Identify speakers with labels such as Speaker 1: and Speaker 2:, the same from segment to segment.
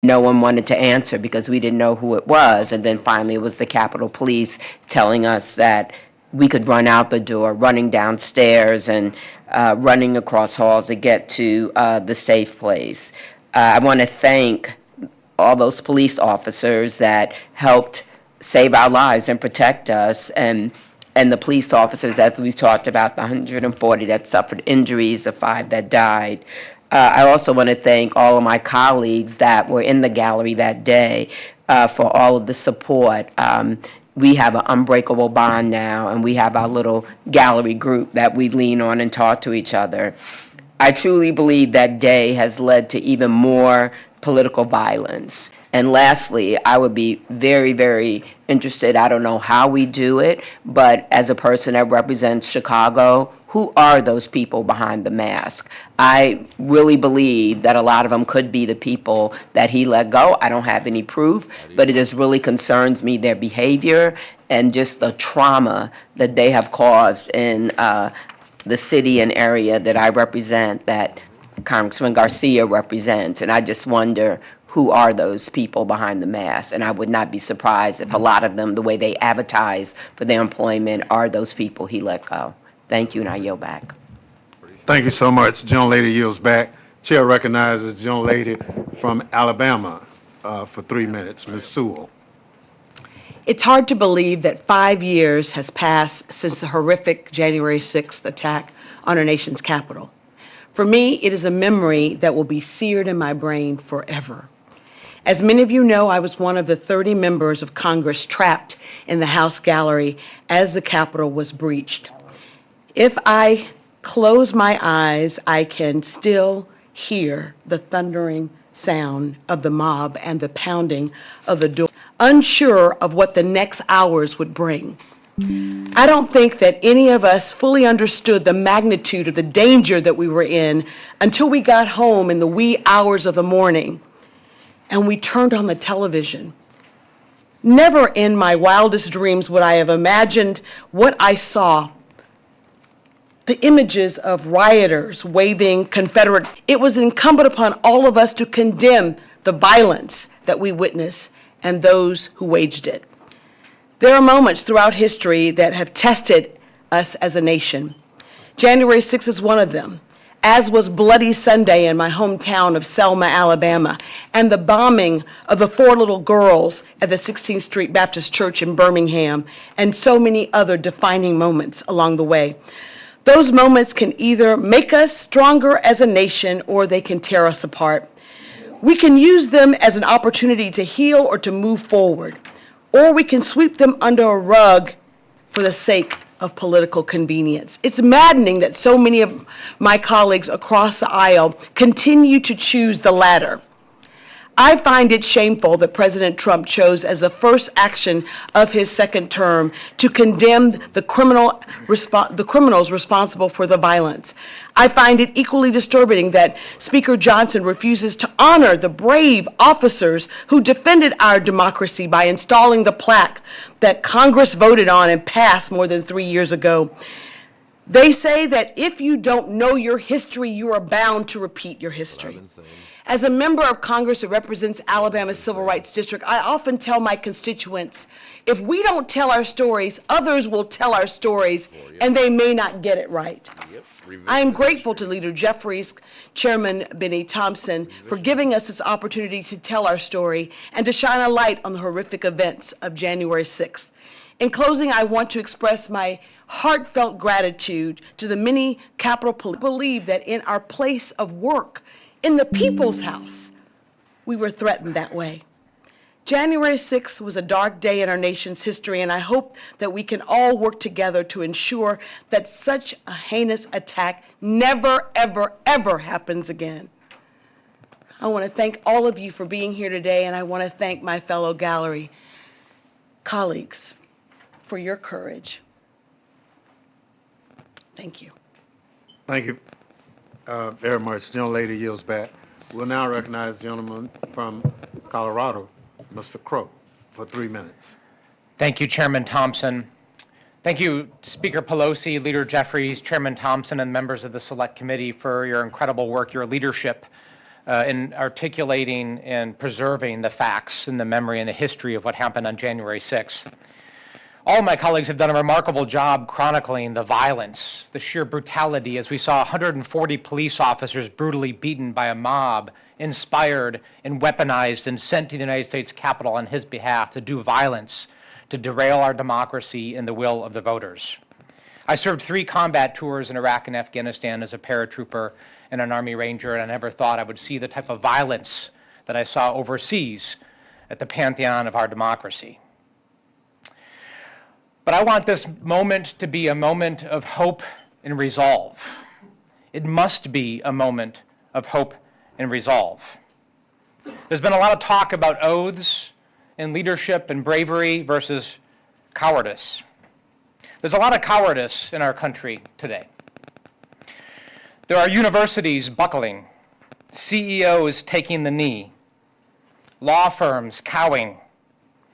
Speaker 1: No one wanted to answer because we didn't know who it was. And then finally, it was the Capitol Police telling us that we could run out the door, running downstairs and running across halls to get to the safe place. I want to thank all those police officers that helped save our lives and protect us, and the police officers, as we talked about, the 140 that suffered injuries, the 5 that died. I also want to thank all of my colleagues that were in the gallery that day for all of the support. We have an unbreakable bond now, and we have our little gallery group that we lean on and talk to each other. I truly believe that day has led to even more political violence. And lastly, I would be very, very interested, I don't know how we do it, but as a person that represents Chicago, who are those people behind the mask? I really believe that a lot of them could be the people that he let go. I don't have any proof, but it just really concerns me, their behavior and just the trauma that they have caused in the city and area that I represent, that Congressman Garcia represents. And I just wonder, who are those people behind the mask? And I would not be surprised if a lot of them, the way they advertise for their employment, are those people he let go. Thank you, and I yield back.
Speaker 2: Thank you so much. Gentlelady yields back. Chair recognizes the gentlelady from Alabama for 3 minutes, Ms. Sewell.
Speaker 3: It's hard to believe that 5 years has passed since the horrific January 6th attack on our nation's capital. For me, it is a memory that will be seared in my brain forever. As many of you know, I was one of the 30 members of Congress trapped in the House gallery as the Capitol was breached. If I close my eyes, I can still hear the thundering sound of the mob and the pounding of the door, unsure of what the next hours would bring. I don't think that any of us fully understood the magnitude of the danger that we were in until we got home in the wee hours of the morning and we turned on the television. Never in my wildest dreams would I have imagined what I saw. The images of rioters waving Confederate. It was incumbent upon all of us to condemn the violence that we witnessed and those who waged it. There are moments throughout history that have tested us as a nation. January 6th is one of them, as was Bloody Sunday in my hometown of Selma, Alabama, and the bombing of the 4 little girls at the 16th Street Baptist Church in Birmingham, and so many other defining moments along the way. Those moments can either make us stronger as a nation or they can tear us apart. We can use them as an opportunity to heal or to move forward, or we can sweep them under a rug for the sake of political convenience. It's maddening that so many of my colleagues across the aisle continue to choose the latter. I find it shameful that President Trump chose as the first action of his second term to condemn the criminals responsible for the violence. I find it equally disturbing that Speaker Johnson refuses to honor the brave officers who defended our democracy by installing the plaque that Congress voted on and passed more than 3 years ago. They say that if you don't know your history, you are bound to repeat your history. As a member of Congress that represents Alabama's Civil Rights District, I often tell my constituents, if we don't tell our stories, others will tell our stories, and they may not get it right. I am grateful to Leader Jeffries, Chairman Benny Thompson, for giving us this opportunity to tell our story and to shine a light on the horrific events of January 6th. In closing, I want to express my heartfelt gratitude to the many Capitol Police who believe that in our place of work, in the people's house, we were threatened that way. January 6th was a dark day in our nation's history, and I hope that we can all work together to ensure that such a heinous attack never, ever, ever happens again. I want to thank all of you for being here today, and I want to thank my fellow gallery colleagues for your courage. Thank you.
Speaker 2: Thank you very much. Gentlelady yields back. We'll now recognize the gentleman from Colorado, Mr. Crow, for 3 minutes.
Speaker 4: Thank you, Chairman Thompson. Thank you, Speaker Pelosi, Leader Jeffries, Chairman Thompson, and members of the Select Committee for your incredible work, your leadership in articulating and preserving the facts and the memory and the history of what happened on January 6th. All of my colleagues have done a remarkable job chronicling the violence, the sheer brutality, as we saw 140 police officers brutally beaten by a mob, inspired and weaponized and sent to the United States Capitol on his behalf to do violence, to derail our democracy and the will of the voters. I served 3 combat tours in Iraq and Afghanistan as a paratrooper and an Army Ranger, and I never thought I would see the type of violence that I saw overseas at the pantheon of our democracy. But I want this moment to be a moment of hope and resolve. It must be a moment of hope and resolve. There's been a lot of talk about oaths and leadership and bravery versus cowardice. There's a lot of cowardice in our country today. There are universities buckling, CEOs taking the knee, law firms cowing,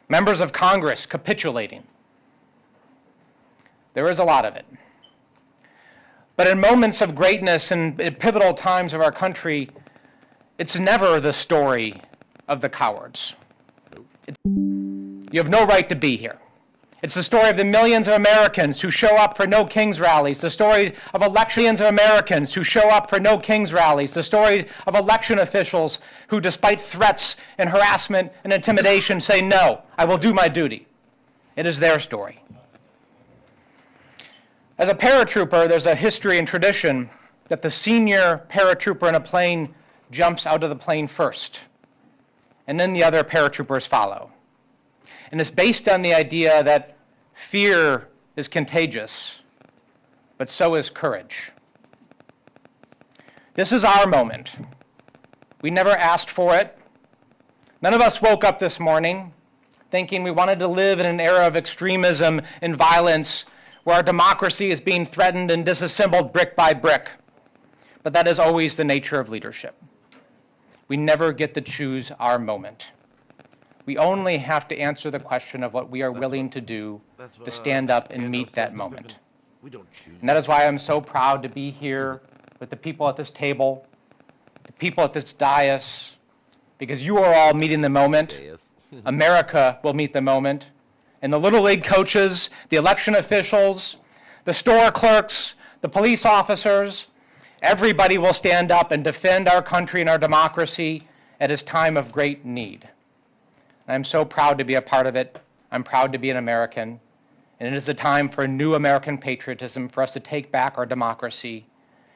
Speaker 4: members of Congress capitulating. There is a lot of it. But in moments of greatness and at pivotal times of our country, it's never the story of the cowards. You have no right to be here. It's the story of the millions of Americans who show up for No Kings rallies, the story of millions of Americans who show up for No Kings rallies, the story of election officials who, despite threats and harassment and intimidation, say, no, I will do my duty. It is their story. As a paratrooper, there's a history and tradition that the senior paratrooper in a plane jumps out of the plane first, and then the other paratroopers follow. And it's based on the idea that fear is contagious, but so is courage. This is our moment. We never asked for it. None of us woke up this morning thinking we wanted to live in an era of extremism and violence where our democracy is being threatened and disassembled brick by brick. But that is always the nature of leadership. We never get to choose our moment. We only have to answer the question of what we are willing to do to stand up and meet that moment.
Speaker 5: We don't choose.
Speaker 4: And that is why I'm so proud to be here with the people at this table, the people at this dais, because you are all meeting the moment. America will meet the moment. And the Little League coaches, the election officials, the store clerks, the police officers, everybody will stand up and defend our country and our democracy at its time of great need. I'm so proud to be a part of it. I'm proud to be an American. And it is a time for a new American patriotism, for us to take back our democracy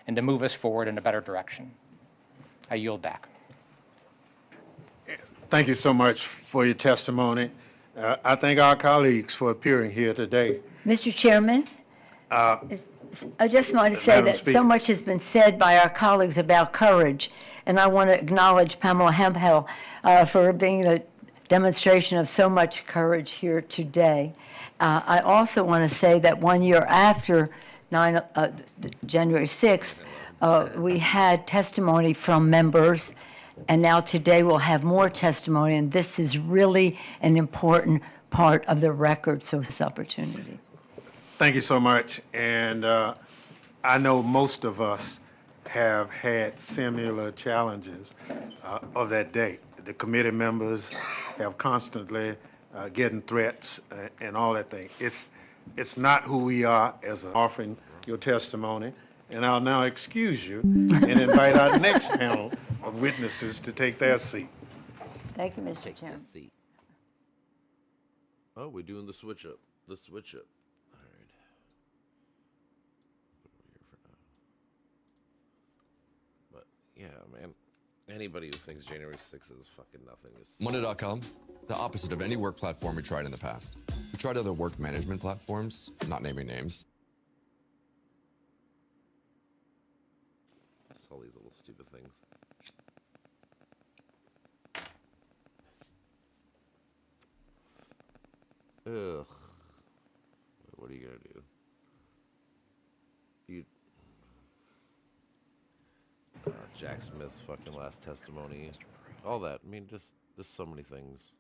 Speaker 4: and to move us forward in a better direction. I yield back.
Speaker 2: Thank you so much for your testimony. I thank our colleagues for appearing here today.
Speaker 6: Mr. Chairman, I just want to say
Speaker 2: Madam
Speaker 6: that
Speaker 2: Speaker.
Speaker 6: so much has been said by our colleagues about courage, and I want to acknowledge Pamela Hemphill for being the demonstration of so much courage here today. I also want to say that 1 year after January 6th, we had testimony from members, and now today we'll have more testimony, and this is really an important part of the record, so this opportunity.
Speaker 2: Thank you so much. And I know most of us have had similar challenges of that day. The committee members have constantly getting threats and all that thing. It's not who we are as offering your testimony. And I'll now excuse you and invite our next panel of witnesses to take their seat.
Speaker 6: Thank you, Mr.
Speaker 5: Take
Speaker 6: Chairman.
Speaker 5: this seat. Oh, we're doing the switch up. The switch up. All right. Put it over here for now. But yeah, man. Anybody who thinks January 6th is fucking nothing is.
Speaker 7: Monday.com, the opposite of any work platform we tried in the past. We tried other work management platforms, not naming names.
Speaker 5: Just all these little stupid things. Ugh. What are you gonna do? Jack Smith's fucking last testimony, all that. I mean, just so many things.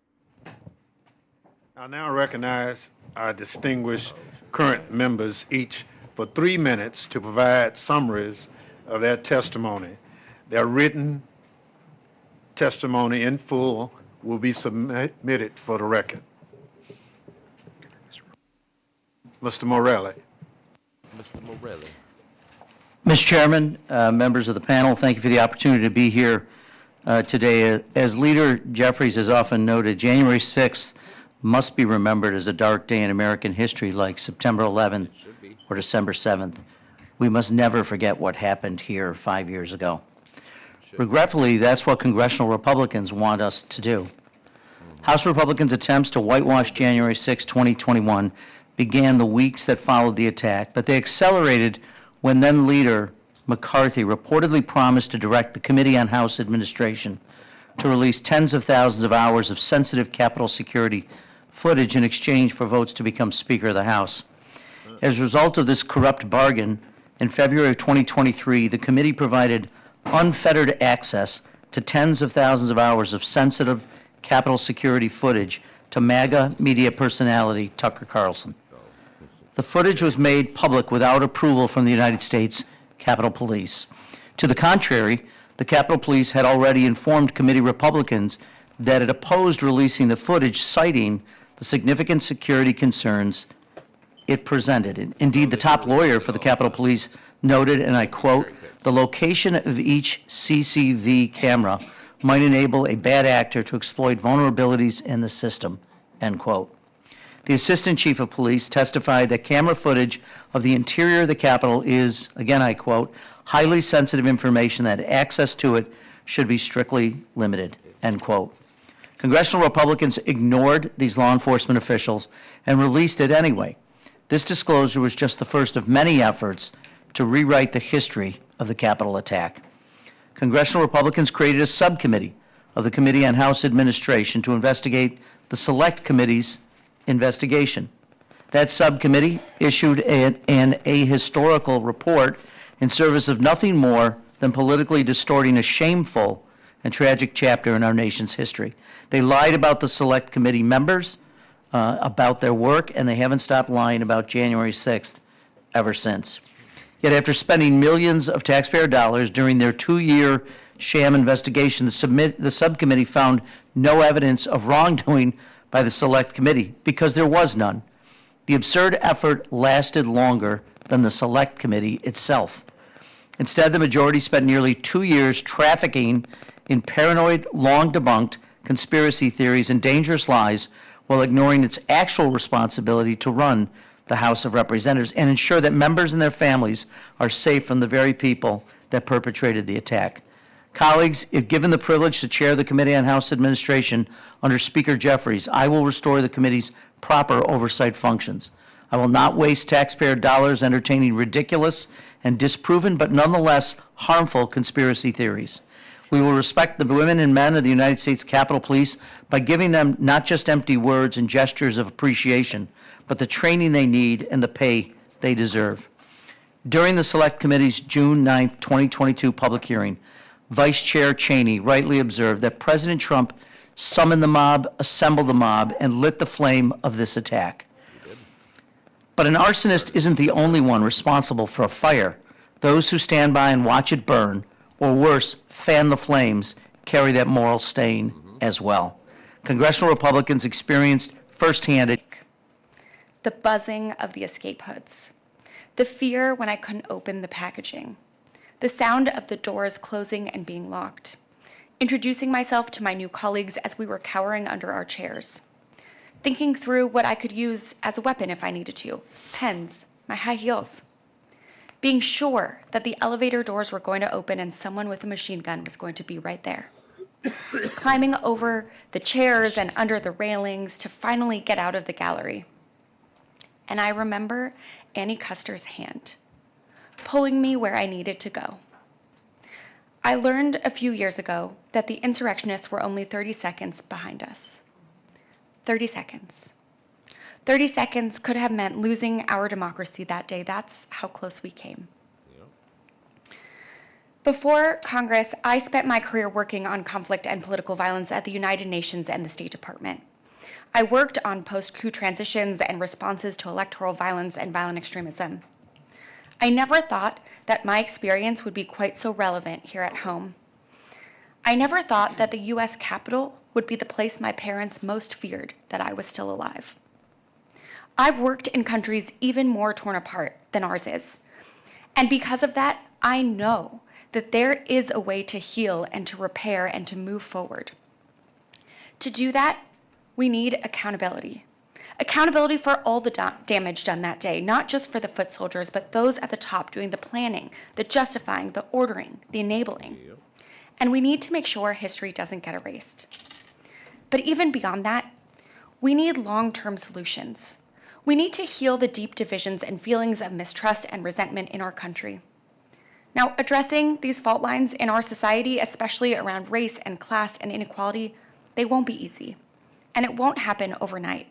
Speaker 2: I'll now recognize our distinguished current members, each for 3 minutes, to provide summaries of their testimony. Their written testimony in full will be submitted for the record. Mr. Morelli.
Speaker 5: Mr. Morelli.
Speaker 8: Mr. Chairman, members of the panel, thank you for the opportunity to be here today. As Leader Jeffries has often noted, January 6th must be remembered as a dark day in American history like September 11th or December 7th. We must never forget what happened here 5 years ago. Regretfully, that's what congressional Republicans want us to do. House Republicans' attempts to whitewash January 6, 2021 began the weeks that followed the attack, but they accelerated when then Leader McCarthy reportedly promised to direct the Committee on House Administration to release tens of thousands of hours of sensitive Capitol security footage in exchange for votes to become Speaker of the House. As a result of this corrupt bargain, in February of 2023, the committee provided unfettered access to tens of thousands of hours of sensitive Capitol security footage to MAGA media personality Tucker Carlson. The footage was made public without approval from the United States Capitol Police. To the contrary, the Capitol Police had already informed committee Republicans that it opposed releasing the footage, citing the significant security concerns it presented. Indeed, the top lawyer for the Capitol Police noted, and I quote, "The location of each CCTV camera might enable a bad actor to exploit vulnerabilities in the system," end quote. The Assistant Chief of Police testified that camera footage of the interior of the Capitol is, again I quote, "highly sensitive information that access to it should be strictly limited," end quote. Congressional Republicans ignored these law enforcement officials and released it anyway. This disclosure was just the first of many efforts to rewrite the history of the Capitol attack. Congressional Republicans created a subcommittee of the Committee on House Administration to investigate the Select Committee's investigation. That subcommittee issued an ahistorical report in service of nothing more than politically distorting a shameful and tragic chapter in our nation's history. They lied about the Select Committee members, about their work, and they haven't stopped lying about January 6th ever since. Yet after spending millions of taxpayer dollars during their 2-year sham investigation, the subcommittee found no evidence of wrongdoing by the Select Committee because there was none. The absurd effort lasted longer than the Select Committee itself. Instead, the majority spent nearly 2 years trafficking in paranoid, long-debunked conspiracy theories and dangerous lies while ignoring its actual responsibility to run the House of Representatives and ensure that members and their families are safe from the very people that perpetrated the attack. Colleagues, if given the privilege to chair the Committee on House Administration under Speaker Jeffries, I will restore the committee's proper oversight functions. I will not waste taxpayer dollars entertaining ridiculous and disproven but nonetheless harmful conspiracy theories. We will respect the women and men of the United States Capitol Police by giving them not just empty words and gestures of appreciation, but the training they need and the pay they deserve. During the Select Committee's June 9, 2022 public hearing, Vice Chair Cheney rightly observed that President Trump summoned the mob, assembled the mob, and lit the flame of this attack. But an arsonist isn't the only one responsible for a fire. Those who stand by and watch it burn, or worse, fan the flames, carry that moral stain as well. Congressional Republicans experienced firsthand
Speaker 9: the buzzing of the escape hoods, the fear when I couldn't open the packaging, the sound of the doors closing and being locked, introducing myself to my new colleagues as we were cowering under our chairs, thinking through what I could use as a weapon if I needed to, pens, my high heels, being sure that the elevator doors were going to open and someone with a machine gun was going to be right there, climbing over the chairs and under the railings to finally get out of the gallery. And I remember Annie Custer's hand, pulling me where I needed to go. I learned a few years ago that the insurrectionists were only 30 seconds behind us. 30 seconds. 30 seconds could have meant losing our democracy that day. That's how close we came. Before Congress, I spent my career working on conflict and political violence at the United Nations and the State Department. I worked on post-coup transitions and responses to electoral violence and violent extremism. I never thought that my experience would be quite so relevant here at home. I never thought that the U.S. Capitol would be the place my parents most feared that I was still alive. I've worked in countries even more torn apart than ours is. And because of that, I know that there is a way to heal and to repair and to move forward. To do that, we need accountability. Accountability for all the damage done that day, not just for the foot soldiers, but those at the top doing the planning, the justifying, the ordering, the enabling. And we need to make sure history doesn't get erased. But even beyond that, we need long-term solutions. We need to heal the deep divisions and feelings of mistrust and resentment in our country. Now, addressing these fault lines in our society, especially around race and class and inequality, they won't be easy, and it won't happen overnight.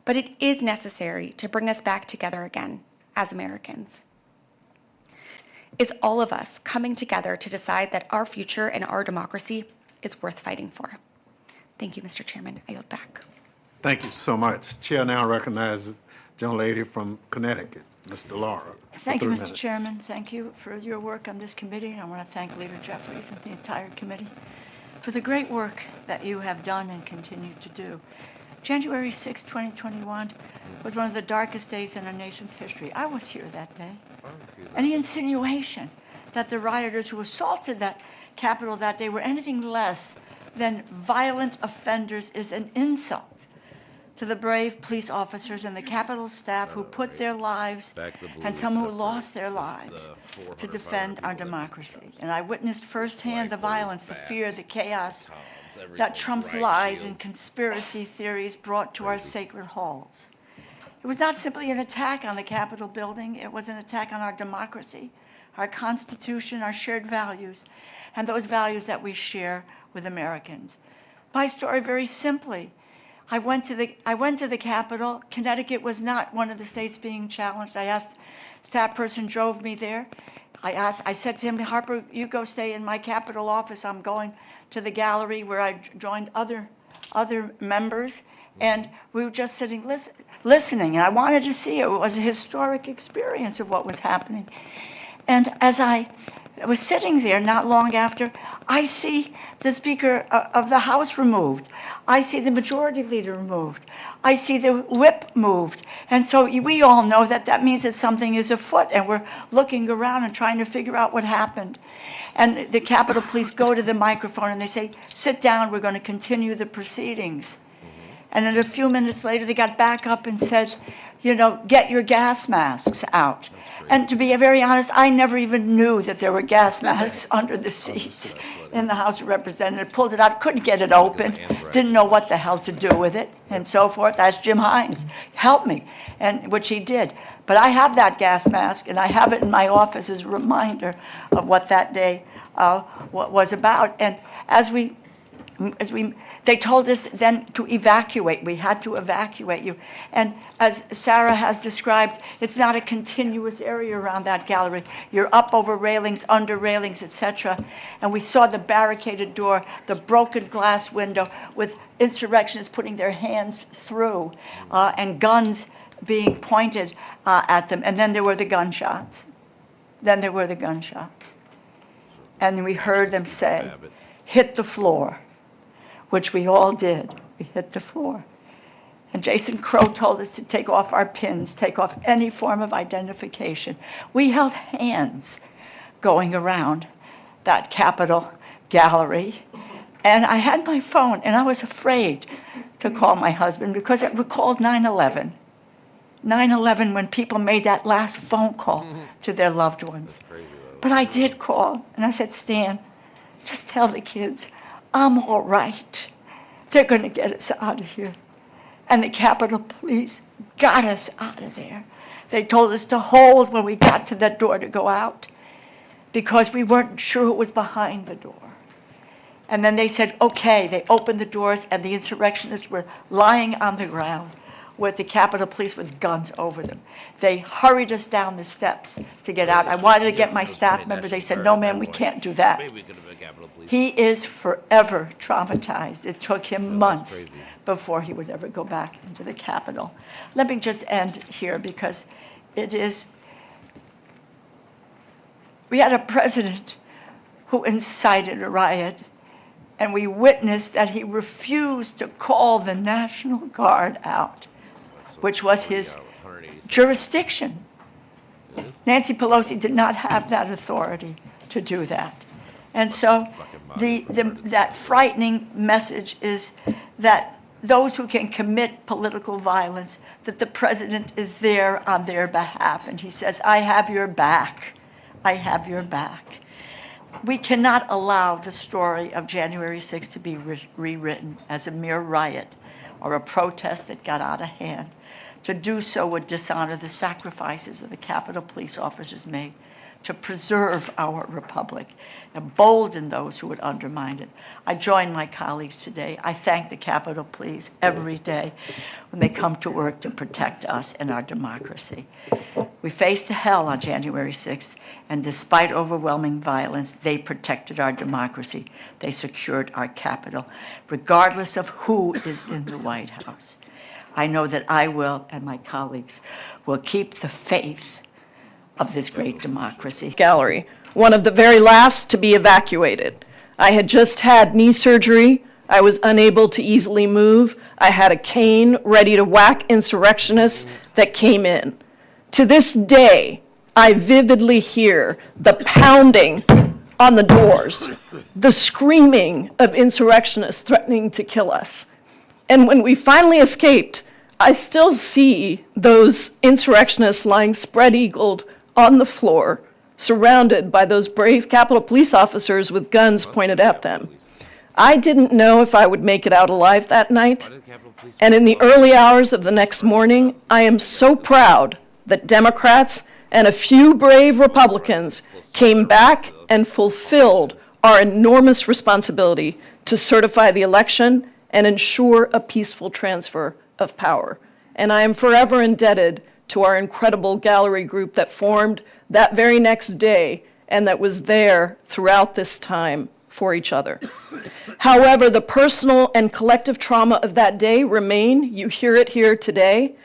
Speaker 9: But it is necessary to bring us back together again as Americans. It's all of us coming together to decide that our future and our democracy is worth fighting for. Thank you, Mr. Chairman. I yield back.
Speaker 2: Thank you so much. Chair now recognizes the young lady from Connecticut, Ms. DeLaura. for
Speaker 10: Thank you,
Speaker 2: 3
Speaker 10: Mr.
Speaker 2: minutes.
Speaker 10: Chairman. Thank you for your work on this committee, and I want to thank Leader Jeffries and the entire committee for the great work that you have done and continue to do. January 6, 2021 was one of the darkest days in our nation's history. I was here that day. Any insinuation that the rioters who assaulted that Capitol that day were anything less than violent offenders is an insult to the brave police officers and the Capitol staff who put their lives, and some who lost their lives, to defend our democracy. And I witnessed firsthand the violence, the fear, the chaos that Trump's lies and conspiracy theories brought to our sacred halls. It was not simply an attack on the Capitol building, it was an attack on our democracy, our Constitution, our shared values, and those values that we share with Americans. My story, very simply, I went to the Capitol. Connecticut was not one of the states being challenged. I asked, staff person drove me there. I said to him, Harper, you go stay in my Capitol office. I'm going to the gallery where I joined other members. And we were just sitting listening. And I wanted to see it. It was a historic experience of what was happening. And as I was sitting there not long after, I see the Speaker of the House removed. I see the Majority Leader removed. I see the whip moved. And so we all know that that means that something is afoot, and we're looking around and trying to figure out what happened. And the Capitol Police go to the microphone and they say, sit down, we're going to continue the proceedings. And then a few minutes later, they got back up and said, you know, get your gas masks out. And to be very honest, I never even knew that there were gas masks under the seats in the House of Representatives. Pulled it out, couldn't get it open, didn't know what the hell to do with it, and so forth. Asked Jim Hines, help me, and which he did. But I have that gas mask, and I have it in my office as a reminder of what that day was about. And they told us then to evacuate. We had to evacuate you. And as Sarah has described, it's not a continuous area around that gallery. You're up over railings, under railings, etc. And we saw the barricaded door, the broken glass window with insurrectionists putting their hands through and guns being pointed at them. And then there were the gunshots. And we heard them say, hit the floor, which we all did. We hit the floor. And Jason Crow told us to take off our pins, take off any form of identification. We held hands going around that Capitol gallery. And I had my phone, and I was afraid to call my husband because it recalled 9/11. 9/11, when people made that last phone call to their loved ones. But I did call, and I said, Stan, just tell the kids, I'm all right. They're going to get us out of here. And the Capitol Police got us out of there. They told us to hold when we got to that door to go out because we weren't sure who was behind the door. And then they said, okay. They opened the doors, and the insurrectionists were lying on the ground with the Capitol Police with guns over them. They hurried us down the steps to get out. I wanted to get my staff member. They said, no, ma'am, we can't do that.
Speaker 5: Maybe we could have been Capitol Police.
Speaker 10: He is forever traumatized. It took him
Speaker 5: that's
Speaker 10: months
Speaker 5: crazy.
Speaker 10: before he would ever go back into the Capitol. Let me just end here because it is, we had a president who incited a riot, and we witnessed that he refused to call the National Guard out, which was his jurisdiction. Nancy Pelosi did not have that authority to do that. And so that frightening message is that those who can commit political violence, that the president is there on their behalf. And he says, I have your back. I have your back. We cannot allow the story of January 6th to be rewritten as a mere riot or a protest that got out of hand. To do so would dishonor the sacrifices that the Capitol Police officers made to preserve our republic, embolden those who would undermine it. I join my colleagues today. I thank the Capitol Police every day when they come to work to protect us and our democracy. We faced hell on January 6th, and despite overwhelming violence, they protected our democracy. They secured our Capitol, regardless of who is in the White House. I know that I will, and my colleagues will keep the faith of this great democracy.
Speaker 11: Gallery, one of the very last to be evacuated. I had just had knee surgery. I was unable to easily move. I had a cane ready to whack insurrectionists that came in. To this day, I vividly hear the pounding on the doors, the screaming of insurrectionists threatening to kill us. And when we finally escaped, I still see those insurrectionists lying spread-eagled on the floor, surrounded by those brave Capitol Police officers with guns pointed at them. I didn't know if I would make it out alive that night, and in the early hours of the next morning, I am so proud that Democrats and a few brave Republicans came back and fulfilled our enormous responsibility to certify the election and ensure a peaceful transfer of power. And I am forever indebted to our incredible gallery group that formed that very next day and that was there throughout this time for each other. However, the personal and collective trauma of that day remain. You hear it here today,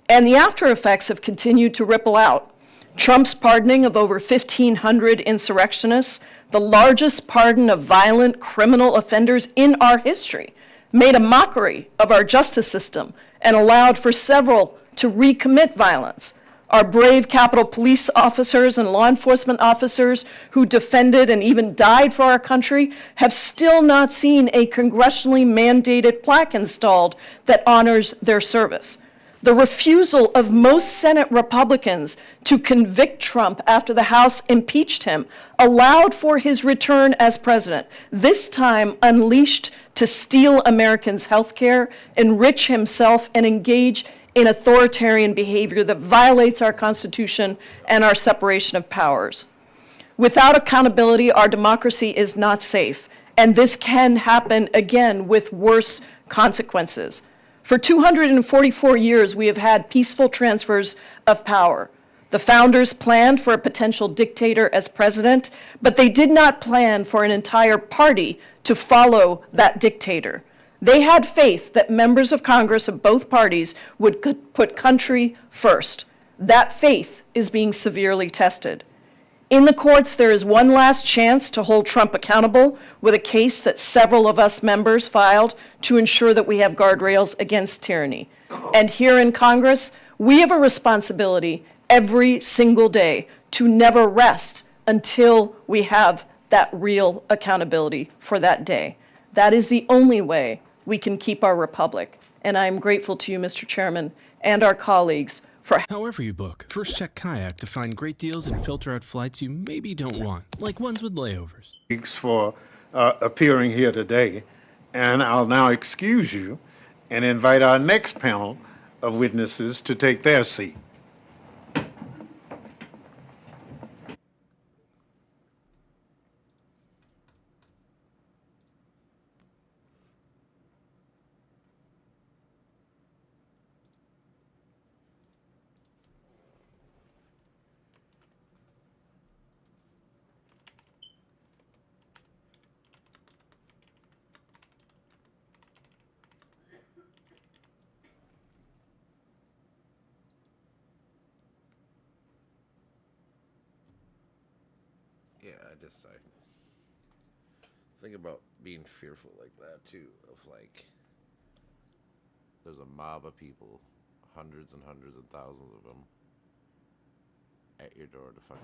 Speaker 11: and the after effects have continued to ripple out. Trump's pardoning of over 1,500 insurrectionists, the largest pardon of violent criminal offenders in our history, made a mockery of our justice system and allowed for several to recommit violence. Our brave Capitol Police officers and law enforcement officers who defended and even died for our country have still not seen a congressionally mandated plaque installed that honors their service. The refusal of most Senate Republicans to convict Trump after the House impeached him allowed for his return as president, this time unleashed to steal Americans' health care, enrich himself, and engage in authoritarian behavior that violates our Constitution and our separation of powers. Without accountability, our democracy is not safe, and this can happen again with worse consequences. For 244 years, we have had peaceful transfers of power. The founders planned for a potential dictator as president, but they did not plan for an entire party to follow that dictator. They had faith that members of Congress of both parties would put country first. That faith is being severely tested. In the courts, there is one last chance to hold Trump accountable with a case that several of us members filed to ensure that we have guardrails against tyranny. And here in Congress, we have a responsibility every single day to never rest until we have that real accountability for that day. That is the only way we can keep our republic. And I am grateful to you, Mr. Chairman, and our colleagues for.
Speaker 12: However you book, first check Kayak to find great deals and filter out flights you maybe don't want, like ones with layovers.
Speaker 2: Thanks for appearing here today, and I'll now excuse you and invite our next panel of witnesses to take their seat.
Speaker 5: Yeah, I think about being fearful like that too, of like, there's a mob of people, hundreds and hundreds and thousands of them, at your door to fucking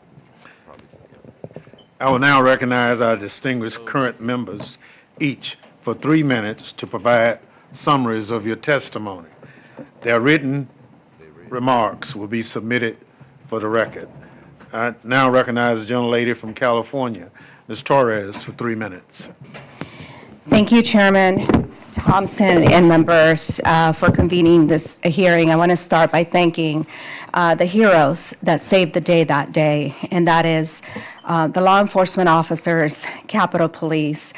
Speaker 5: probably kill you.
Speaker 2: I will now recognize our distinguished current members, each for 3 minutes to provide summaries of your testimony. Their written remarks will be submitted for the record. I now recognize the gentlelady from California, Ms. Torres, for 3 minutes.
Speaker 13: Thank you, Chairman Thompson and members, for convening this hearing. I want to start by thanking the heroes that saved the day that day, and that is the law enforcement officers, Capitol Police,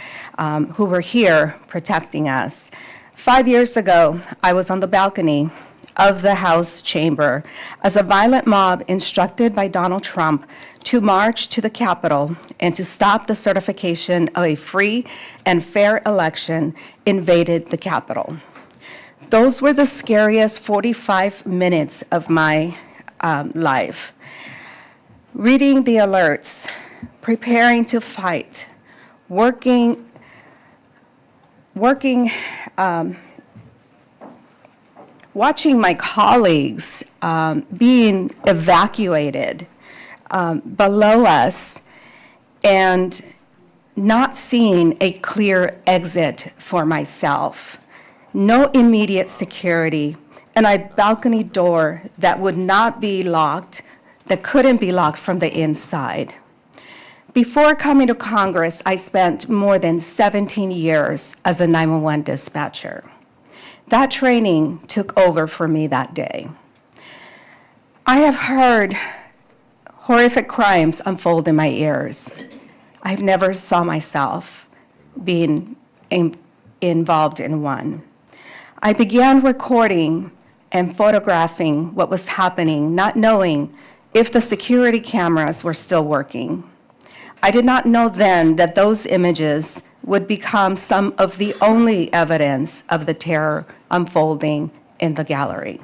Speaker 13: who were here protecting us. 5 years ago, I was on the balcony of the House chamber as a violent mob instructed by Donald Trump to march to the Capitol and to stop the certification of a free and fair election invaded the Capitol. Those were the scariest 45 minutes of my life. Reading the alerts, preparing to fight, working watching my colleagues being evacuated below us and not seeing a clear exit for myself, no immediate security, and a balcony door that would not be locked, that couldn't be locked from the inside. Before coming to Congress, I spent more than 17 years as a 911 dispatcher. That training took over for me that day. I have heard horrific crimes unfold in my ears. I've never saw myself being involved in one. I began recording and photographing what was happening, not knowing if the security cameras were still working. I did not know then that those images would become some of the only evidence of the terror unfolding in the gallery.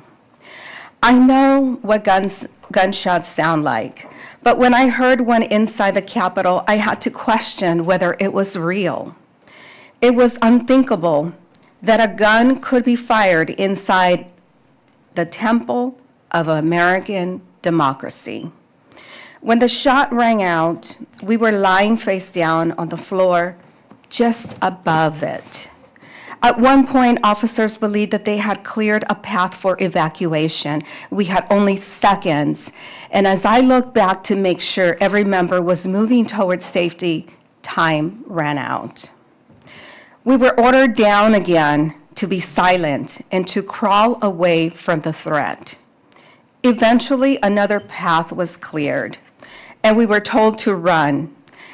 Speaker 13: I know what gunshots sound like, but when I heard one inside the Capitol, I had to question whether it was real. It was unthinkable that a gun could be fired inside the temple of American democracy. When the shot rang out, we were lying face down on the floor just above it. At one point, officers believed that they had cleared a path for evacuation. We had only seconds. And as I looked back to make sure every member was moving towards safety, time ran out. We were ordered down again to be silent and to crawl away from the threat. Eventually, another path was cleared, and we were told to run.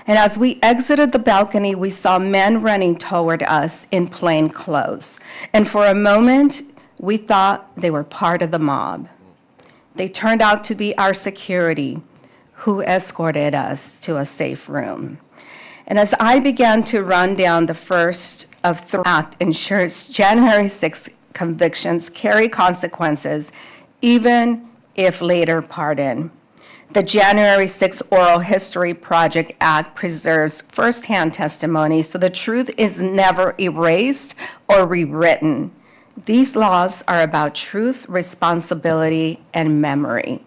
Speaker 13: And as we exited the balcony, we saw men running toward us in plain clothes. And for a moment, we thought they were part of the mob. They turned out to be our security, who escorted us to a safe room. And as I began to run down the first of three acts, ensures January 6th convictions carry consequences, even if later pardoned. The January 6th Oral History Project Act preserves firsthand testimony, so the truth is never erased or rewritten. These laws are about truth, responsibility, and memory.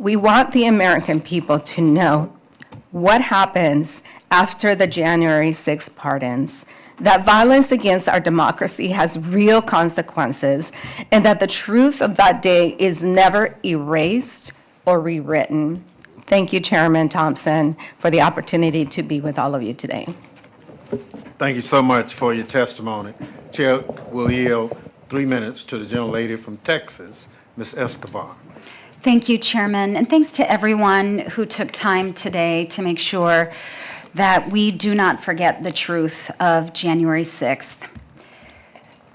Speaker 13: We want the American people to know what happens after the January 6th pardons, that violence against our democracy has real consequences, and that the truth of that day is never erased or rewritten. Thank you, Chairman Thompson, for the opportunity to be with all of you today.
Speaker 2: Thank you so much for your testimony. Chair will yield 3 minutes to the gentlelady from Texas, Ms. Escobar.
Speaker 14: Thank you, Chairman, and thanks to everyone who took time today to make sure that we do not forget the truth of January 6th.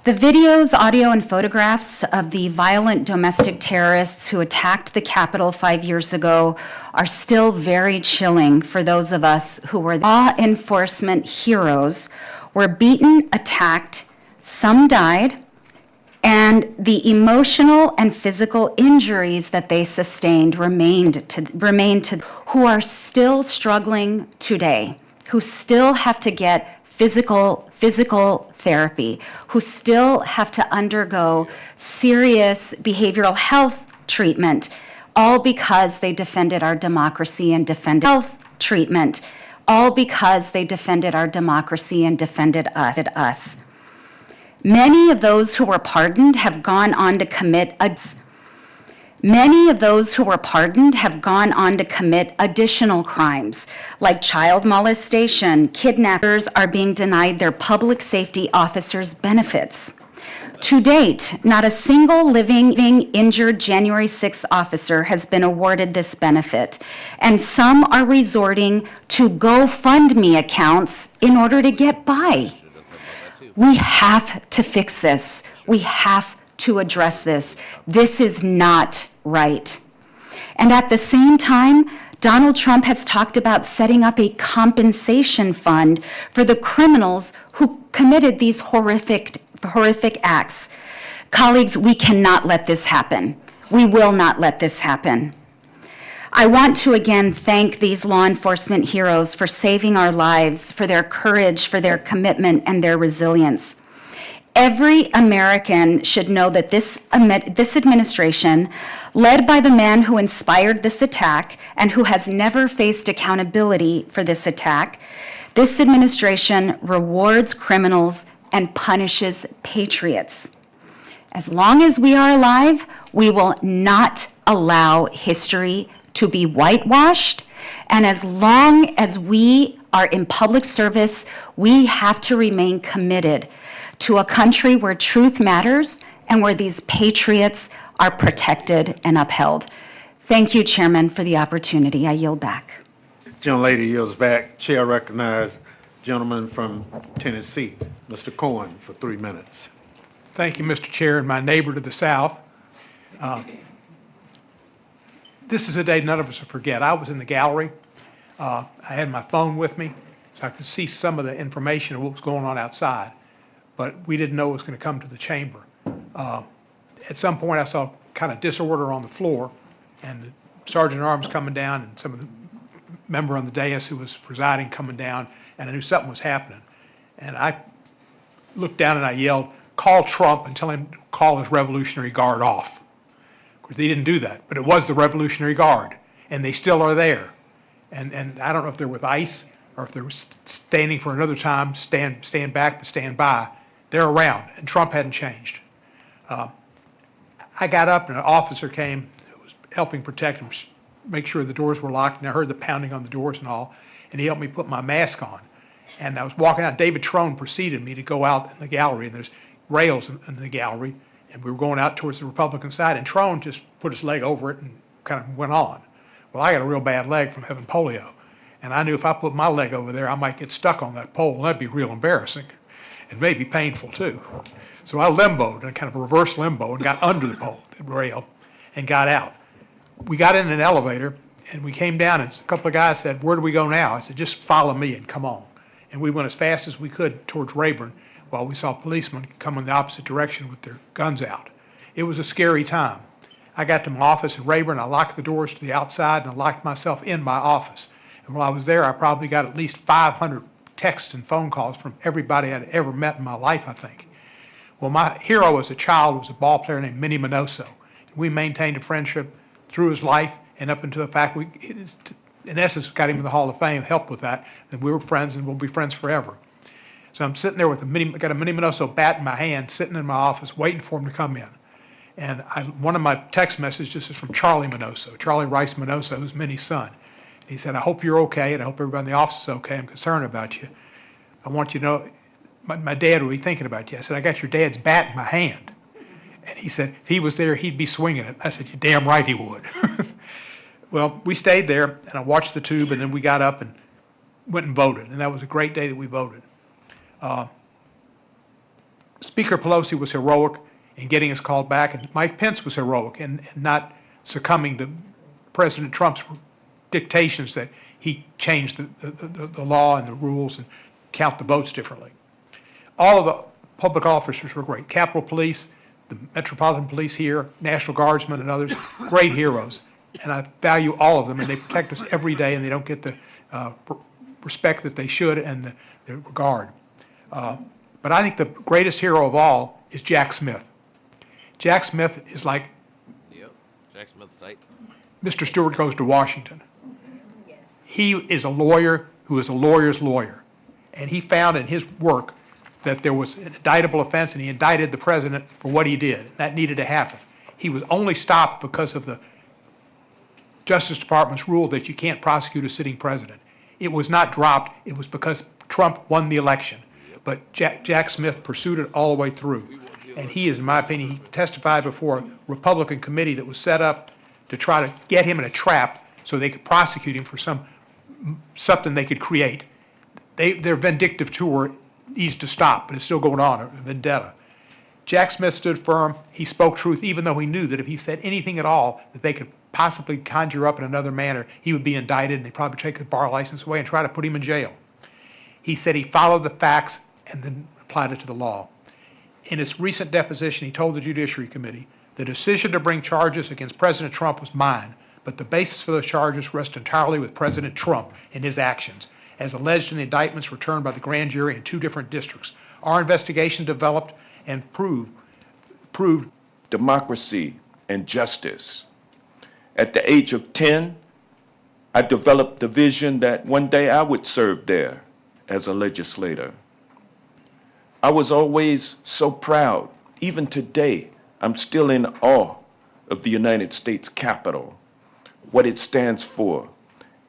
Speaker 14: The videos, audio, and photographs of the violent domestic terrorists who attacked the Capitol 5 years ago are still very chilling for those of us who were law enforcement heroes, were beaten, attacked, some died, And the emotional and physical injuries that they sustained remain to who are still struggling today, who still have to get physical therapy, who still have to undergo serious behavioral health treatment, all because they defended our democracy and defended health treatment, all because they defended our democracy and defended us. Many of those who were pardoned have gone on to commit additional crimes like child molestation. Kidnappers are being denied their public safety officers' benefits. To date, not a single living injured January 6th officer has been awarded this benefit, and some are resorting to GoFundMe accounts in order to get by. We have to fix this. We have to address this. This is not right. And at the same time, Donald Trump has talked about setting up a compensation fund for the criminals who committed these horrific acts. Colleagues, we cannot let this happen. We will not let this happen. I want to again thank these law enforcement heroes for saving our lives, for their courage, for their commitment, and their resilience. Every American should know that this administration, led by the man who inspired this attack and who has never faced accountability for this attack, this administration rewards criminals and punishes patriots. As long as we are alive, we will not allow history to be whitewashed, and as long as we are in public service, we have to remain committed to a country where truth matters and where these patriots are protected and upheld. Thank you, Chairman, for the opportunity. I yield back.
Speaker 2: Gentlelady yields back. Chair recognizes gentleman from Tennessee, Mr. Cohen, for 3 minutes.
Speaker 15: Thank you, Mr. Chair, and my neighbor to the south. This is a day none of us will forget. I was in the gallery. I had my phone with me, so I could see some of the information of what was going on outside, but we didn't know it was going to come to the chamber. At some point, I saw kind of disorder on the floor, and the sergeant at arms coming down, and some of the member on the dais who was presiding coming down, and I knew something was happening. And I looked down and I yelled, "Call Trump and tell him to call his Revolutionary Guard off." Of course, they didn't do that, but it was the Revolutionary Guard, and they still are there. And I don't know if they're with ICE or if they're standing for another time, stand back but stand by. They're around, and Trump hadn't changed. I got up and an officer came who was helping protect him, make sure the doors were locked, and I heard the pounding on the doors and all, and he helped me put my mask on. And I was walking out. David Trone preceded me to go out in the gallery, and there's rails in the gallery, and we were going out towards the Republican side, and Trone just put his leg over it and kind of went on. Well, I got a real bad leg from having polio, and I knew if I put my leg over there, I might get stuck on that pole, and that'd be real embarrassing, and maybe painful too. So I limboed, in kind of a reverse limbo, and got under the pole, the rail, and got out. We got in an elevator, and we came down, and a couple of guys said, "Where do we go now?" I said, "Just follow me and come on." And we went as fast as we could towards Rayburn while we saw policemen come in the opposite direction with their guns out. It was a scary time. I got to my office in Rayburn, I locked the doors to the outside, and I locked myself in my office. And while I was there, I probably got at least 500 texts and phone calls from everybody I'd ever met in my life, I think. Well, my hero as a child was a ball player named Minnie Minoso. We maintained a friendship through his life and up into the fact we, in essence, got him in the Hall of Fame, helped with that, and we were friends and we'll be friends forever. So I'm sitting there with got a Minnie Minoso bat in my hand, sitting in my office, waiting for him to come in. And one of my text messages is from Charlie Minoso, Charlie Rice Minoso, who's Minnie's son. He said, "I hope you're okay, and I hope everybody in the office is okay. I'm concerned about you. I want you to know, my dad will be thinking about you." I said, "I got your dad's bat in my hand." And he said, "If he was there, he'd be swinging it." I said, "You're damn right he would." Well, we stayed there, and I watched the tube, and then we got up and went and voted, and that was a great day that we voted. Speaker Pelosi was heroic in getting us called back, and Mike Pence was heroic in not succumbing to President Trump's dictations that he changed the law and the rules and count the votes differently. All of the public officers were great. Capitol Police, the Metropolitan Police here, National Guardsmen and others, great heroes. And I value all of them, and they protect us every day, and they don't get the respect that they should and the regard. But I think the greatest hero of all is Jack Smith. Jack Smith is like
Speaker 5: Yep. Jack Smith's tight.
Speaker 15: Mr. Stewart Goes to Washington. He is a lawyer who is a lawyer's lawyer. And he found in his work that there was an indictable offense, and he indicted the president for what he did. That needed to happen. He was only stopped because of the Justice Department's rule that you can't prosecute a sitting president. It was not dropped. It was because Trump won the election. But Jack Smith pursued it all the way through. And he is, in my opinion, he testified before a Republican committee that was set up to try to get him in a trap so they could prosecute him for something they could create. Their vindictive tour needs to stop, but it's still going on, a vendetta. Jack Smith stood firm. He spoke truth, even though he knew that if he said anything at all that they could possibly conjure up in another manner, he would be indicted, and they'd probably take his bar license away and try to put him in jail. He said he followed the facts and then applied it to the law. In his recent deposition, he told the Judiciary Committee, the decision to bring charges against President Trump was mine, but the basis for those charges rests entirely with President Trump and his actions, as alleged in the indictments returned by the grand jury in 2 different districts. Our investigation developed and proved
Speaker 16: democracy and justice. At the age of 10, I developed the vision that one day I would serve there as a legislator. I was always so proud. Even today, I'm still in awe of the United States Capitol, what it stands for,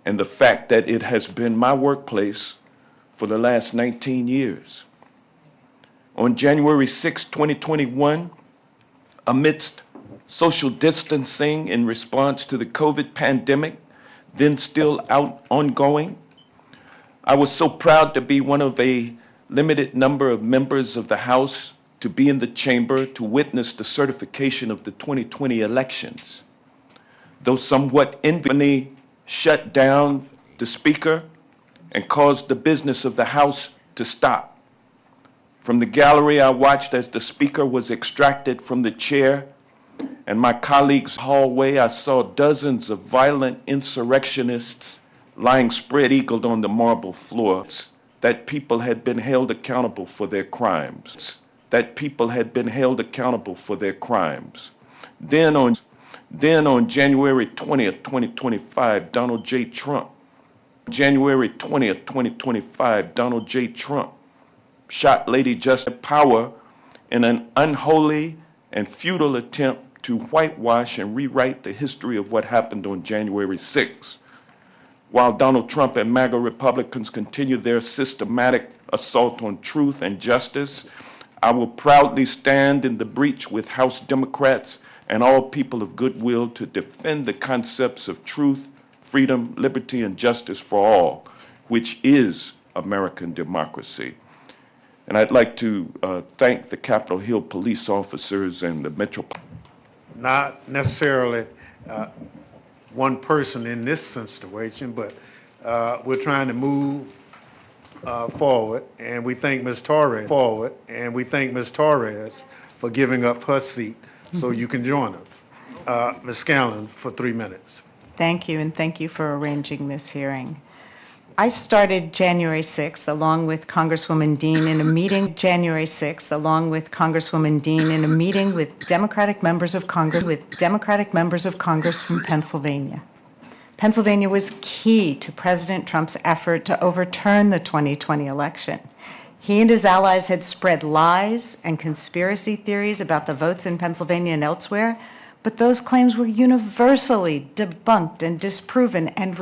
Speaker 16: and the fact that it has been my workplace for the last 19 years. On January 6, 2021, amidst social distancing in response to the COVID pandemic, then still ongoing, I was so proud to be one of a limited number of members of the House to be in the chamber to witness the certification of the 2020 elections. Though somewhat envy shut down the Speaker and caused the business of the House to stop. From the gallery, I watched as the Speaker was extracted from the chair, and my colleagues' hallway, I saw dozens of violent insurrectionists lying spread-eagled on the marble floors. That people had been held accountable for their crimes. That people had been held accountable for their crimes. Then on January 20th, 2025, Donald J. Trump, January 20th, 2025, Donald J. Trump shot Lady Justice Power in an unholy and futile attempt to whitewash and rewrite the history of what happened on January 6th. While Donald Trump and MAGA Republicans continue their systematic assault on truth and justice, I will proudly stand in the breach with House Democrats and all people of goodwill to defend the concepts of truth, freedom, liberty, and justice for all, which is American democracy. And I'd like to thank the Capitol Hill police officers and the Metropolitan.
Speaker 2: Not necessarily one person in this situation, but we're trying to move forward, and we thank Ms. Torres for giving up her seat so you can join us. Ms. Scanlon for 3 minutes.
Speaker 17: Thank you, and thank you for arranging this hearing. I started January 6th along with Congresswoman Dean in a meeting with Democratic members of Congress from Pennsylvania. Pennsylvania was key to President Trump's effort to overturn the 2020 election. He and his allies had spread lies and conspiracy theories about the votes in Pennsylvania and elsewhere, but those claims were universally debunked and disproven and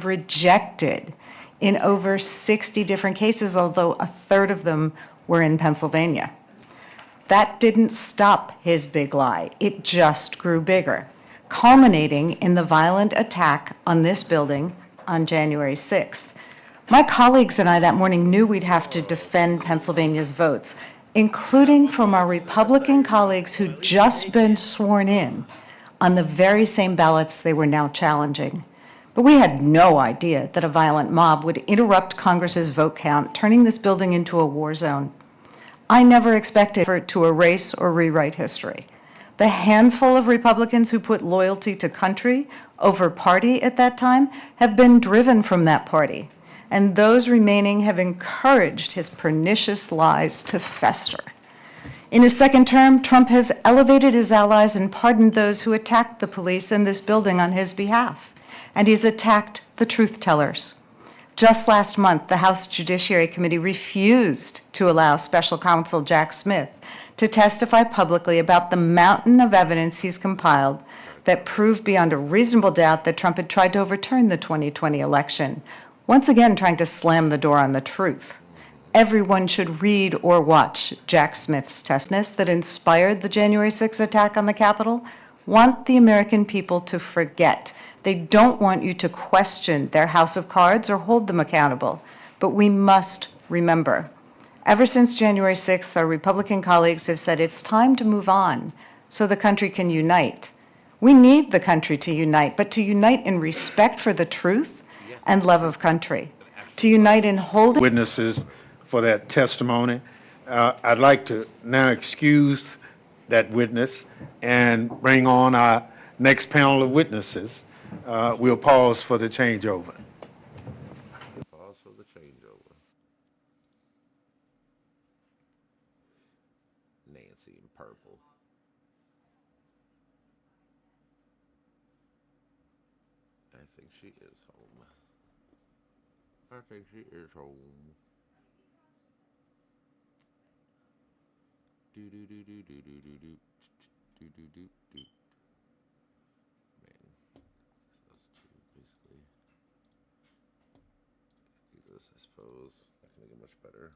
Speaker 17: rejected. In over 60 different cases, although a third of them were in Pennsylvania. That didn't stop his big lie. It just grew bigger, culminating in the violent attack on this building on January 6th. My colleagues and I that morning knew we'd have to defend Pennsylvania's votes, including from our Republican colleagues who'd just been sworn in on the very same ballots they were now challenging. But we had no idea that a violent mob would interrupt Congress's vote count, turning this building into a war zone. I never expected for it to erase or rewrite history. The handful of Republicans who put loyalty to country over party at that time have been driven from that party, and those remaining have encouraged his pernicious lies to fester. In his second term, Trump has elevated his allies and pardoned those who attacked the police in this building on his behalf, and he's attacked the truth tellers. Just last month, the House Judiciary Committee refused to allow Special Counsel Jack Smith to testify publicly about the mountain of evidence he's compiled that proved beyond a reasonable doubt that Trump had tried to overturn the 2020 election, once again trying to slam the door on the truth. Everyone should read or watch Jack Smith's testimony that inspired the January 6th attack on the Capitol. Want the American people to forget. They don't want you to question their house of cards or hold them accountable. But we must remember. Ever since January 6th, our Republican colleagues have said it's time to move on so the country can unite. We need the country to unite, but to unite in respect for the truth and love of country. To unite in holding
Speaker 2: Witnesses for that testimony. I'd like to now excuse that witness and bring on our next panel of witnesses. We'll pause for the changeover.
Speaker 5: Pause for the changeover. Nancy in purple. I think she is home. I think she is home. Do do do do do do do do do do do do. Man, that's to basically do this, I suppose. Not gonna get much better.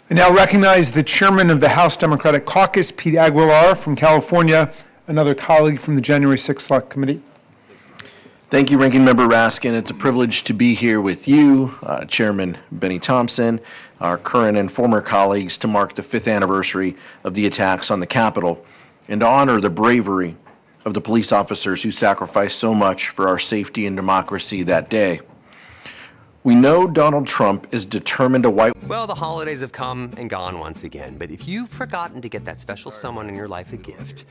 Speaker 18: I now recognize the chairman of the House Democratic Caucus, Pete Aguilar from California, another colleague from the January 6th Select Committee.
Speaker 19: Thank you, Ranking Member Raskin. It's a privilege to be here with you, Chairman Benny Thompson, our current and former colleagues, to mark the 5th anniversary of the attacks on the Capitol and to honor the bravery of the police officers who sacrificed so much for our safety and democracy that day. We know Donald Trump is determined to wipe.
Speaker 20: Well, the holidays have come and gone once again, but if you've forgotten to get that special someone in your life a gift.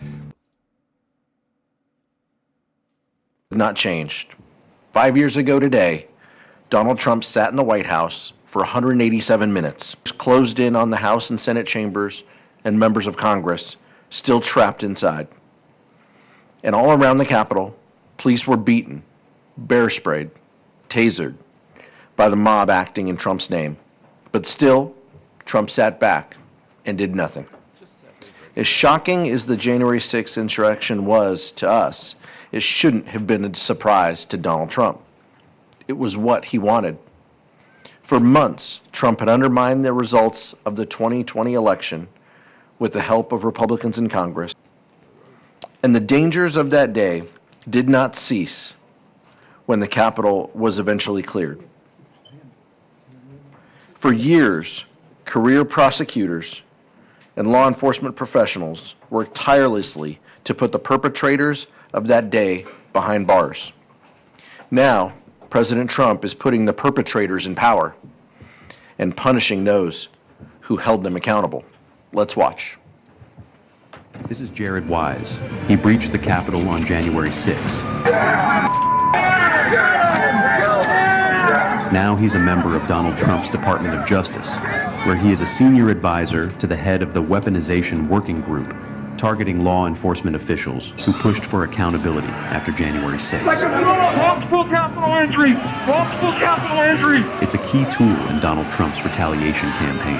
Speaker 19: Not changed. 5 years ago today, Donald Trump sat in the White House for 187 minutes, closed in on the House and Senate chambers and members of Congress, still trapped inside. And all around the Capitol, police were beaten, bear sprayed, tasered by the mob acting in Trump's name. But still, Trump sat back and did nothing. As shocking as the January 6th insurrection was to us, it shouldn't have been a surprise to Donald Trump. It was what he wanted. For months, Trump had undermined the results of the 2020 election with the help of Republicans in Congress. And the dangers of that day did not cease when the Capitol was eventually cleared. For years, career prosecutors and law enforcement professionals worked tirelessly to put the perpetrators of that day behind bars. Now, President Trump is putting the perpetrators in power and punishing those who held them accountable. Let's watch.
Speaker 21: This is Jared Wise. He breached the Capitol on January 6. Now he's a member of Donald Trump's Department of Justice, where he is a senior advisor to the head of the Weaponization Working Group, targeting law enforcement officials who pushed for accountability after January 6.
Speaker 22: Wrongful capital injury! Wrongful capital injury!
Speaker 21: It's a key tool in Donald Trump's retaliation campaign.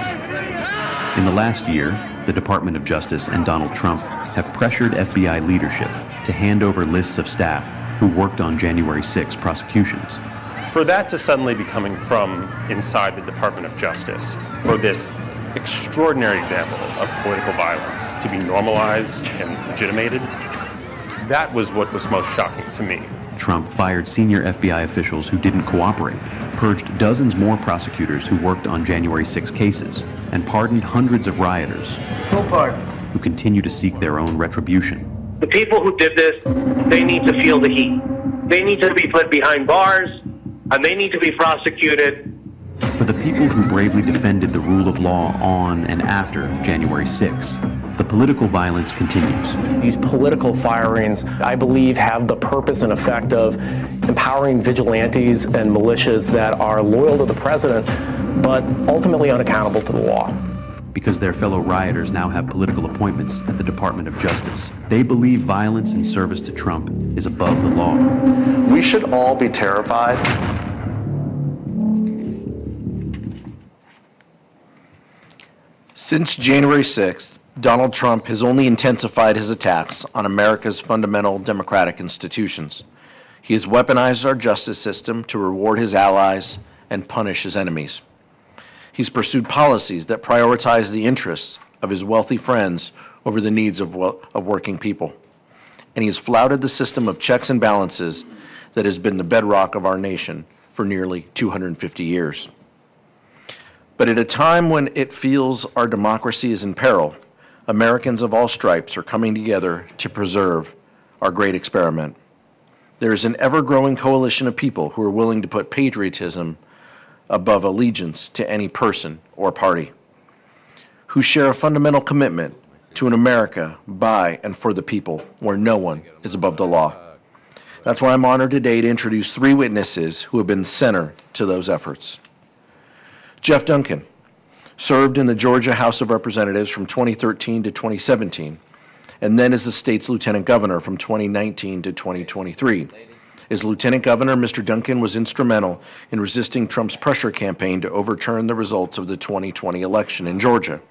Speaker 21: In the last year, the Department of Justice and Donald Trump have pressured FBI leadership to hand over lists of staff who worked on January 6 prosecutions.
Speaker 23: For that to suddenly be coming from inside the Department of Justice, for this extraordinary example of political violence to be normalized and legitimated, That was what was most shocking to me.
Speaker 21: Trump fired senior FBI officials who didn't cooperate, purged dozens more prosecutors who worked on January 6 cases, and pardoned hundreds of rioters who continue to seek their own retribution.
Speaker 1: The people who did this, they need to feel the heat. They need to be put behind bars, and they need to be prosecuted.
Speaker 21: For the people who bravely defended the rule of law on and after January 6, the political violence continues.
Speaker 3: These political firings, I believe, have the purpose and effect of empowering vigilantes and militias that are loyal to the president, but ultimately unaccountable to the law.
Speaker 21: Because their fellow rioters now have political appointments at the Department of Justice, they believe violence in service to Trump is above the law.
Speaker 19: We should all be terrified. Since January 6th, Donald Trump has only intensified his attacks on America's fundamental democratic institutions. He has weaponized our justice system to reward his allies and punish his enemies. He's pursued policies that prioritize the interests of his wealthy friends over the needs of working people. And he has flouted the system of checks and balances that has been the bedrock of our nation for nearly 250 years. But at a time when it feels our democracy is in peril, Americans of all stripes are coming together to preserve our great experiment. There is an ever-growing coalition of people who are willing to put patriotism above allegiance to any person or party, who share a fundamental commitment to an America by and for the people, where no one is above the law. That's why I'm honored today to introduce three witnesses who have been center to those efforts. Jeff Duncan served in the Georgia House of Representatives from 2013 to 2017, and then as the state's lieutenant governor from 2019 to 2023. As lieutenant governor, Mr. Duncan was instrumental in resisting Trump's pressure campaign to overturn the results of the 2020 election in Georgia.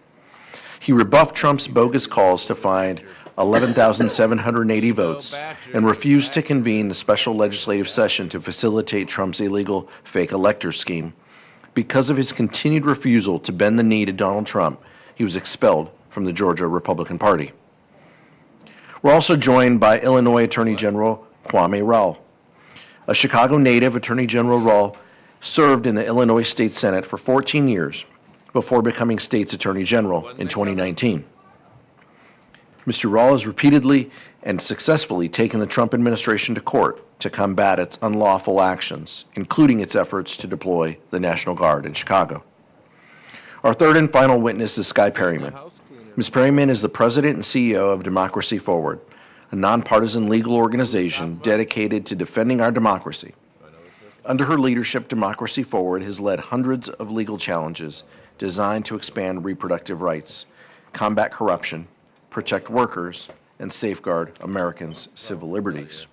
Speaker 19: He rebuffed Trump's bogus calls to find 11,780 votes and refused to convene the special legislative session to facilitate Trump's illegal fake elector scheme. Because of his continued refusal to bend the knee to Donald Trump, he was expelled from the Georgia Republican Party. We're also joined by Illinois Attorney General Kwame Raoul. A Chicago native, Attorney General Raoul served in the Illinois State Senate for 14 years before becoming state's Attorney General in 2019. Mr. Raoul has repeatedly and successfully taken the Trump administration to court to combat its unlawful actions, including its efforts to deploy the National Guard in Chicago. Our third and final witness is Skye Perryman. Ms. Perryman is the president and CEO of Democracy Forward, a nonpartisan legal organization dedicated to defending our democracy. Under her leadership, Democracy Forward has led hundreds of legal challenges designed to expand reproductive rights, combat corruption, protect workers, and safeguard Americans' civil liberties.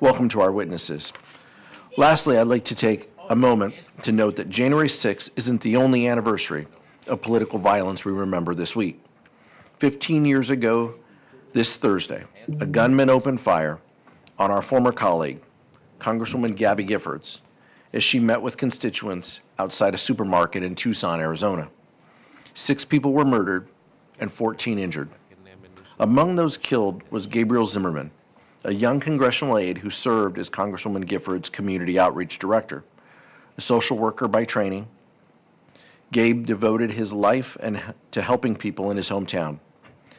Speaker 19: Welcome to our witnesses. Lastly, I'd like to take a moment to note that January 6th isn't the only anniversary of political violence we remember this week. 15 years ago this Thursday, a gunman opened fire on our former colleague, Congresswoman Gabby Giffords, as she met with constituents outside a supermarket in Tucson, Arizona. 6 people were murdered and 14 injured. Among those killed was Gabriel Zimmerman, a young congressional aide who served as Congresswoman Giffords' community outreach director. A social worker by training, Gabe devoted his life to helping people in his hometown.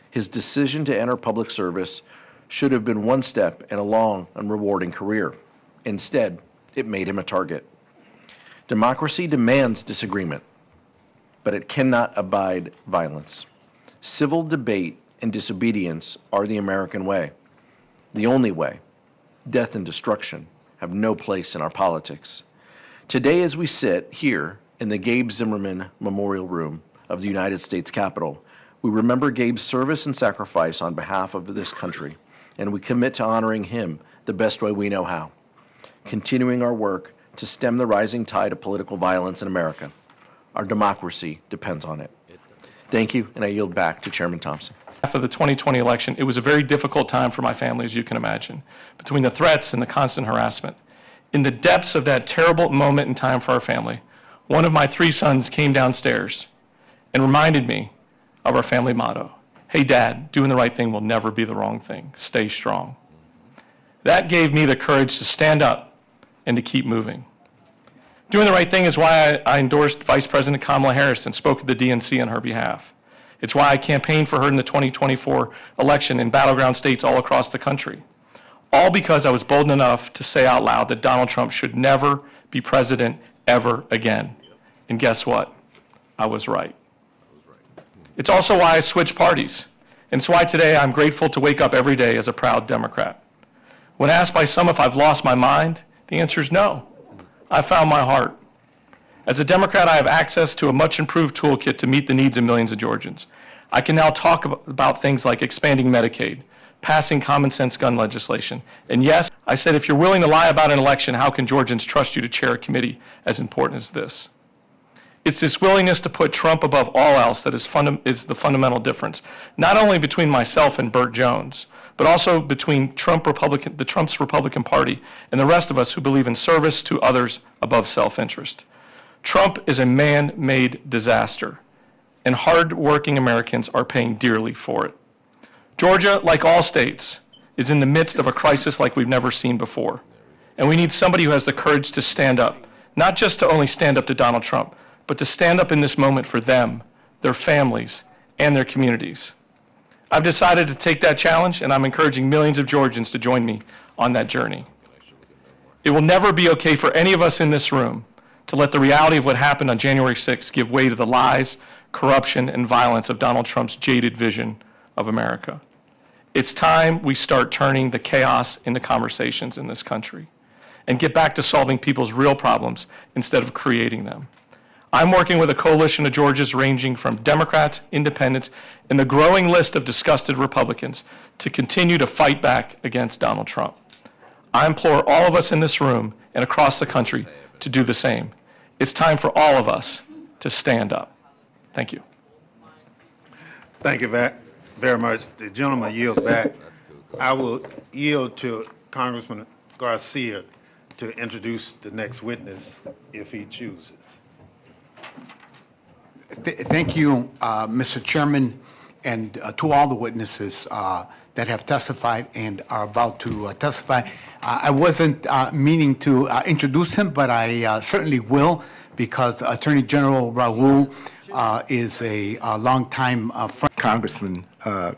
Speaker 19: His decision to enter public service should have been one step in a long and rewarding career. Instead, it made him a target. Democracy demands disagreement, but it cannot abide violence. Civil debate and disobedience are the American way, the only way. Death and destruction have no place in our politics. Today, as we sit here in the Gabe Zimmerman Memorial Room of the United States Capitol, we remember Gabe's service and sacrifice on behalf of this country, and we commit to honoring him the best way we know how, continuing our work to stem the rising tide of political violence in America. Our democracy depends on it. Thank you, and I yield back to Chairman Thompson.
Speaker 23: After the 2020 election, it was a very difficult time for my family, as you can imagine, between the threats and the constant harassment. In the depths of that terrible moment in time for our family, one of my 3 sons came downstairs and reminded me of our family motto. Hey, Dad, doing the right thing will never be the wrong thing. Stay strong. That gave me the courage to stand up and to keep moving. Doing the right thing is why I endorsed Vice President Kamala Harris and spoke at the DNC on her behalf. It's why I campaigned for her in the 2024 election in battleground states all across the country. All because I was bold enough to say out loud that Donald Trump should never be president ever again. And guess what? I was right. It's also why I switched parties. And it's why today I'm grateful to wake up every day as a proud Democrat. When asked by some if I've lost my mind, the answer is no. I found my heart. As a Democrat, I have access to a much improved toolkit to meet the needs of millions of Georgians. I can now talk about things like expanding Medicaid, passing common sense gun legislation. And yes, I said, if you're willing to lie about an election, how can Georgians trust you to chair a committee as important as this? It's this willingness to put Trump above all else that is the fundamental difference, not only between myself and Burt Jones, but also between the Trump's Republican Party and the rest of us who believe in service to others above self-interest. Trump is a man-made disaster, and hard-working Americans are paying dearly for it. Georgia, like all states, is in the midst of a crisis like we've never seen before, and we need somebody who has the courage to stand up, not just to only stand up to Donald Trump, but to stand up in this moment for them, their families, and their communities. I've decided to take that challenge, and I'm encouraging millions of Georgians to join me on that journey. It will never be okay for any of us in this room to let the reality of what happened on January 6th give way to the lies, corruption, and violence of Donald Trump's jaded vision of America. It's time we start turning the chaos into conversations in this country and get back to solving people's real problems instead of creating them. I'm working with a coalition of Georgians ranging from Democrats, independents, and the growing list of disgusted Republicans to continue to fight back against Donald Trump. I implore all of us in this room and across the country to do the same. It's time for all of us to stand up. Thank you.
Speaker 2: Thank you very much. The gentleman yields back. I will yield to Congressman Garcia to introduce the next witness if he chooses.
Speaker 4: Thank you, Mr. Chairman, and to all the witnesses that have testified and are about to testify. I wasn't meaning to introduce him, but I certainly will, because Attorney General Raul is a longtime friend.
Speaker 6: Congressman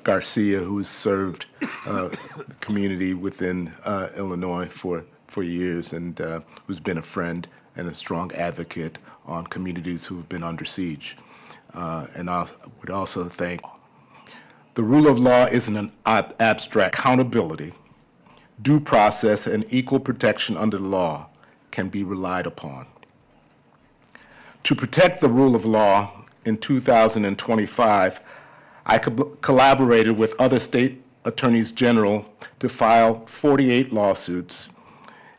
Speaker 6: Garcia, who's served the community within Illinois for years, and who's been a friend and a strong advocate on communities who've been under siege. And I would also thank. The rule of law isn't an abstract. Accountability, due process, and equal protection under the law can be relied upon. To protect the rule of law in 2025, I collaborated with other state attorneys general to file 48 lawsuits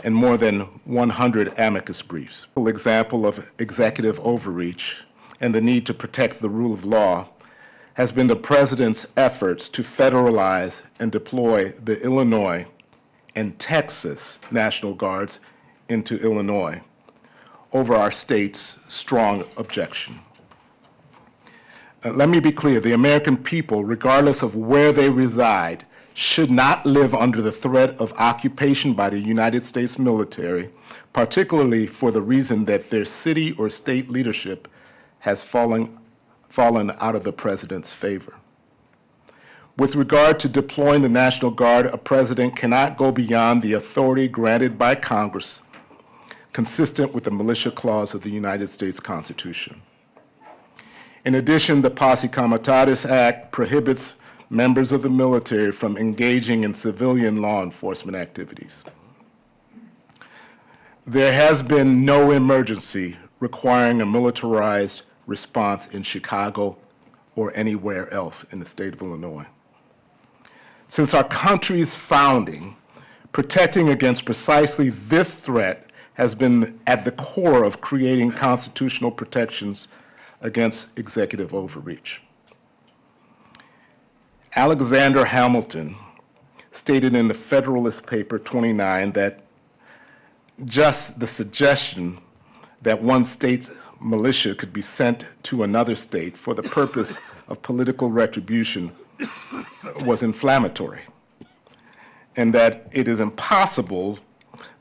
Speaker 6: and more than 100 amicus briefs. An example of executive overreach and the need to protect the rule of law has been the President's efforts to federalize and deploy the Illinois and Texas National Guards into Illinois over our state's strong objection. Let me be clear, the American people, regardless of where they reside, should not live under the threat of occupation by the United States military, particularly for the reason that their city or state leadership has fallen out of the President's favor. With regard to deploying the National Guard, a president cannot go beyond the authority granted by Congress, consistent with the Militia Clause of the United States Constitution. In addition, the Posse Comitatus Act prohibits members of the military from engaging in civilian law enforcement activities. There has been no emergency requiring a militarized response in Chicago or anywhere else in the state of Illinois. Since our country's founding, protecting against precisely this threat has been at the core of creating constitutional protections against executive overreach. Alexander Hamilton stated in the Federalist Paper 29 that just the suggestion that one state's militia could be sent to another state for the purpose of political retribution was inflammatory. and that it is impossible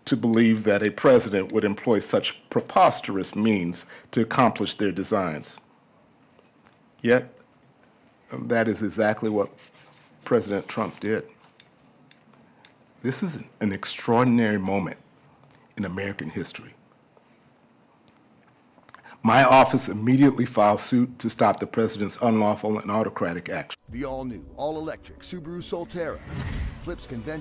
Speaker 6: to believe that a president would employ such preposterous means to accomplish their designs. Yet, that is exactly what President Trump did. This is an extraordinary moment in American history. My office immediately filed suit to stop the president's unlawful and autocratic action.
Speaker 7: The all-new, all-electric Subaru Solterra flips convention